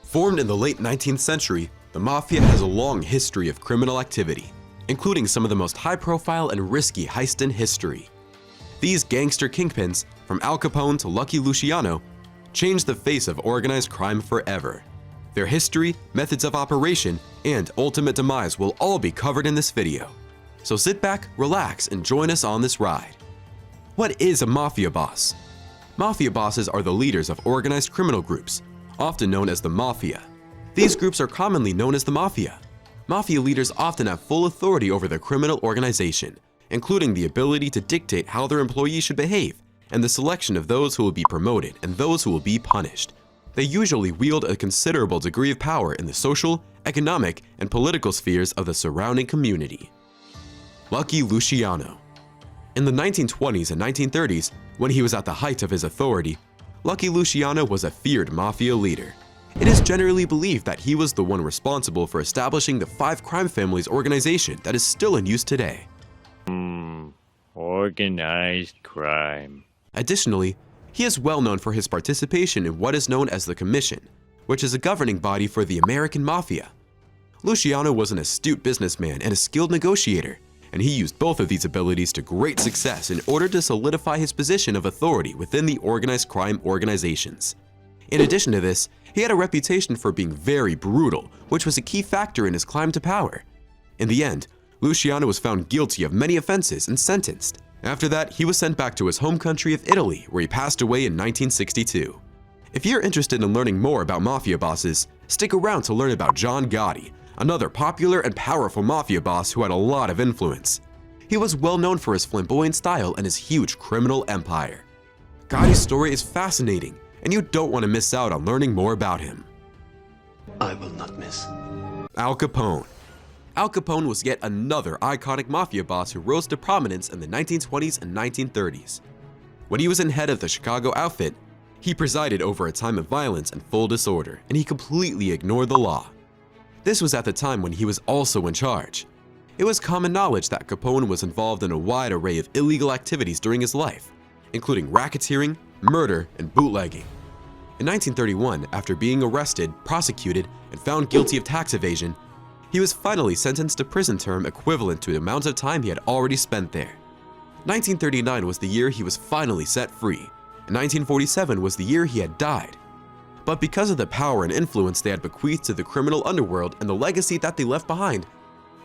Formed in the late 19th century, the Mafia has a long history of criminal activity, including some of the most high-profile and risky heists in history. These gangster kingpins, from Al Capone to Lucky Luciano, changed the face of organized crime forever. Their history, methods of operation, and ultimate demise will all be covered in this video. So sit back, relax, and join us on this ride. What is a mafia boss? Mafia bosses are the leaders of organized criminal groups, often known as the Mafia. These groups are commonly known as the Mafia. Mafia leaders often have full authority over the criminal organization, including the ability to dictate how their employees should behave and the selection of those who will be promoted and those who will be punished. They usually wield a considerable degree of power in the social, economic, and political spheres of the surrounding community. Lucky Luciano. In the 1920s and 1930s, when he was at the height of his authority, Lucky Luciano was a feared mafia leader. It is generally believed that he was the one responsible for establishing the Five Crime Families organization that is still in use today. Organized crime. Additionally, he is well known for his participation in what is known as the Commission, which is a governing body for the American Mafia. Luciano was an astute businessman and a skilled negotiator, and he used both of these abilities to great success in order to solidify his position of authority within the organized crime organizations. In addition to this, he had a reputation for being very brutal, which was a key factor in his climb to power. In the end, Luciano was found guilty of many offenses and sentenced. After that, he was sent back to his home country of Italy, where he passed away in 1962. If you're interested in learning more about mafia bosses, stick around to learn about John Gotti, another popular and powerful mafia boss who had a lot of influence. He was well known for his flamboyant style and his huge criminal empire. Gotti's story is fascinating, and you don't want to miss out on learning more about him. I will not miss. Al Capone. Al Capone was yet another iconic mafia boss who rose to prominence in the 1920s and 1930s. When he was in head of the Chicago outfit, he presided over a time of violence and full disorder, and he completely ignored the law. This was at the time when he was also in charge. It was common knowledge that Capone was involved in a wide array of illegal activities during his life, including racketeering, murder, and bootlegging. In 1931, after being arrested, prosecuted, and found guilty of tax evasion, he was finally sentenced to prison term equivalent to the amount of time he had already spent there. 1939 was the year he was finally set free, and 1947 was the year he had died. But because of the power and influence they had bequeathed to the criminal underworld and the legacy that they left behind,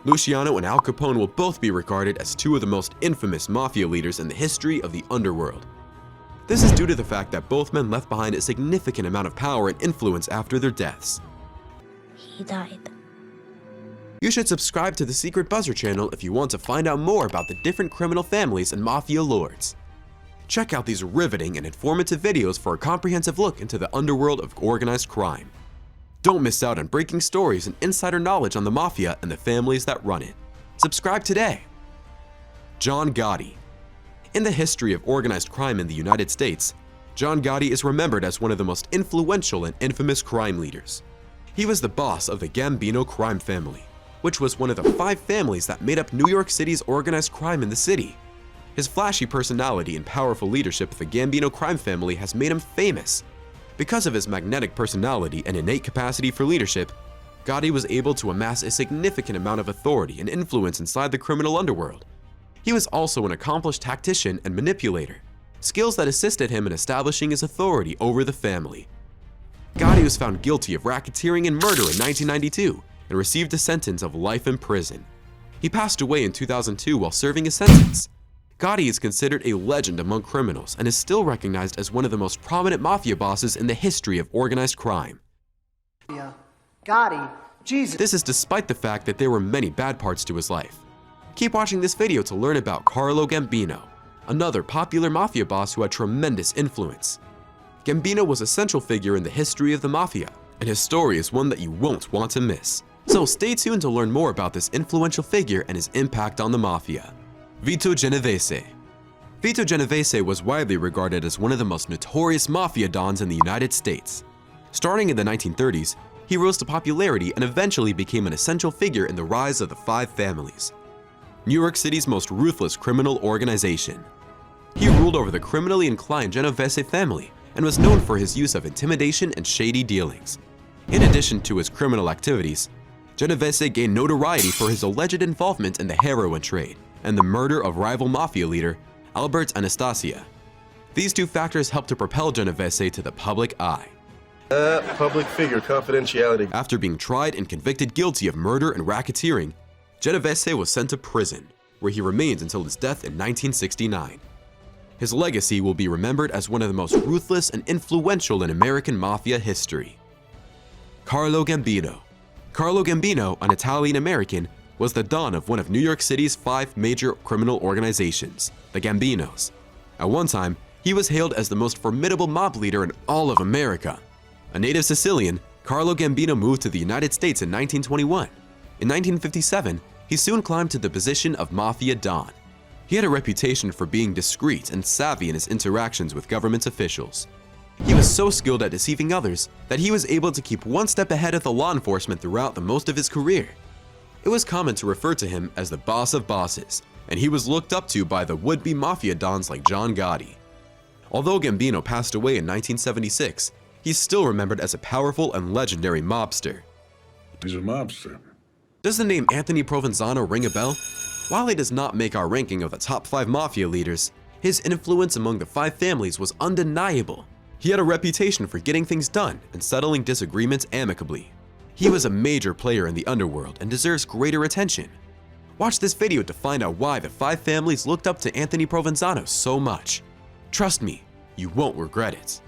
Luciano and Al Capone will both be regarded as two of the most infamous mafia leaders in the history of the underworld. This is due to the fact that both men left behind a significant amount of power and influence after their deaths. He died. You should subscribe to the Secret Buzzer channel if you want to find out more about the different criminal families and mafia lords. Check out these riveting and informative videos for a comprehensive look into the underworld of organized crime. Don't miss out on breaking stories and insider knowledge on the mafia and the families that run it. Subscribe today. John Gotti. In the history of organized crime in the United States, John Gotti is remembered as one of the most influential and infamous crime leaders. He was the boss of the Gambino crime family, which was one of the 5 families that made up New York City's organized crime in the city. His flashy personality and powerful leadership of the Gambino crime family has made him famous. Because of his magnetic personality and innate capacity for leadership, Gotti was able to amass a significant amount of authority and influence inside the criminal underworld. He was also an accomplished tactician and manipulator, skills that assisted him in establishing his authority over the family. Gotti was found guilty of racketeering and murder in 1992 and received a sentence of life in prison. He passed away in 2002 while serving his sentence. Gotti is considered a legend among criminals and is still recognized as one of the most prominent mafia bosses in the history of organized crime. Gotti, Jesus. This is despite the fact that there were many bad parts to his life. Keep watching this video to learn about Carlo Gambino, another popular mafia boss who had tremendous influence. Gambino was a central figure in the history of the mafia, and his story is one that you won't want to miss. So stay tuned to learn more about this influential figure and his impact on the mafia. Vito Genovese. Vito Genovese was widely regarded as one of the most notorious mafia dons in the United States. Starting in the 1930s, he rose to popularity and eventually became an essential figure in the rise of the Five Families, New York City's most ruthless criminal organization. He ruled over the criminally inclined Genovese family and was known for his use of intimidation and shady dealings. In addition to his criminal activities, Genovese gained notoriety for his alleged involvement in the heroin trade and the murder of rival mafia leader Albert Anastasia. These two factors helped to propel Genovese to the public eye. Public figure confidentiality. After being tried and convicted guilty of murder and racketeering, Genovese was sent to prison, where he remained until his death in 1969. His legacy will be remembered as one of the most ruthless and influential in American mafia history. Carlo Gambino. Carlo Gambino, an Italian-American, was the don of one of New York City's 5 major criminal organizations, the Gambinos. At one time, he was hailed as the most formidable mob leader in all of America. A native Sicilian, Carlo Gambino moved to the United States in 1921. In 1957, he soon climbed to the position of Mafia Don. He had a reputation for being discreet and savvy in his interactions with government officials. He was so skilled at deceiving others that he was able to keep one step ahead of the law enforcement throughout the most of his career. It was common to refer to him as the boss of bosses, and he was looked up to by the would-be mafia dons like John Gotti. Although Gambino passed away in 1976, he's still remembered as a powerful and legendary mobster. He's a mobster. Does the name Anthony Provenzano ring a bell? While he does not make our ranking of the top 5 mafia leaders, his influence among the 5 families was undeniable. He had a reputation for getting things done and settling disagreements amicably. He was a major player in the underworld and deserves greater attention. Watch this video to find out why the 5 families looked up to Anthony Provenzano so much. Trust me, you won't regret it.